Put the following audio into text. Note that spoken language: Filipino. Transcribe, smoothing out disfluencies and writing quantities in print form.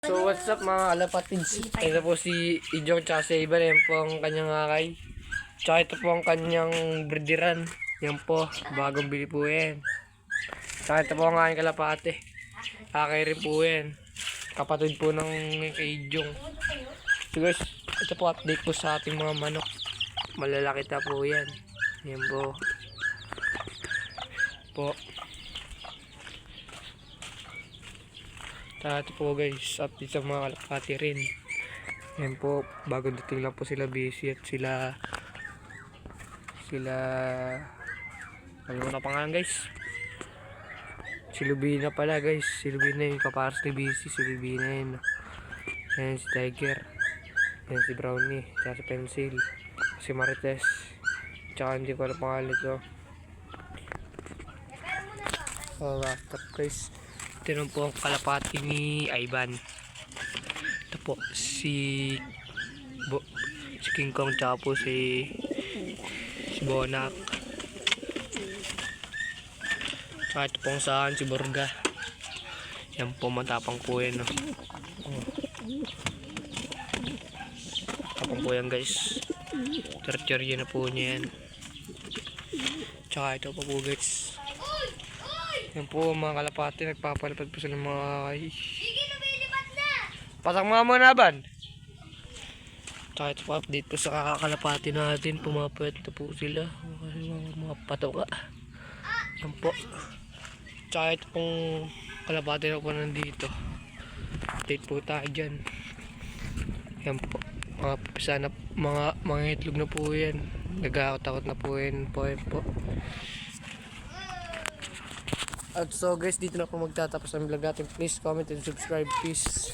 So what's up mga kalapatids? Ito po si Ijong tsaka si Ivan. Yan po ang kanyang akay. Tsaka ito po ang kanyang brideran. Yan po, bagong bili po yan. Tsaka ito po ang aking kalapate. Akay rin po yan. Kapatid po ng kay Ijong. So guys, ito po update po sa ating mga manok. Malalaki na po yan. Yan po. Ito po guys, update sa mga kalapati rin. Yan po, bagong dating lang po sila busy at sila ano na pangalan guys? Si Lubina pala guys, si Lubina yung kaparas ni busy, si Lubina yun. Yan si Tiger, yan si Brownie, tsaka si Pencil, si Marites, tsaka hindi ko alam pangalan ito. Wrap up guys. Ito na po ang kalapati ni Ivan. Ito po si King Kong tsaka po si Bonak. Tsaka ito pong saan si Borga. Yan po, matapang po yan. No? Tapang po yan guys. Tertiarya na po niya yan. Tsaka ito pa po guys. Yan po mga kalapati, nagpapalipad po sila mga kay. Pasang mga muna ban. Tsaka ito po update po sa kalapati natin. Pumapayat na po sila. Mga patoka. Yan po. Tsaka ito pong kalapati na po nandito. Update po tayo dyan. Yan po. Mga pisa na, mga itlog na po yan. Nagkakatakot na po yan po. Yan po. At so guys, dito na po magtatapos ang vlog natin. Please comment and subscribe, peace.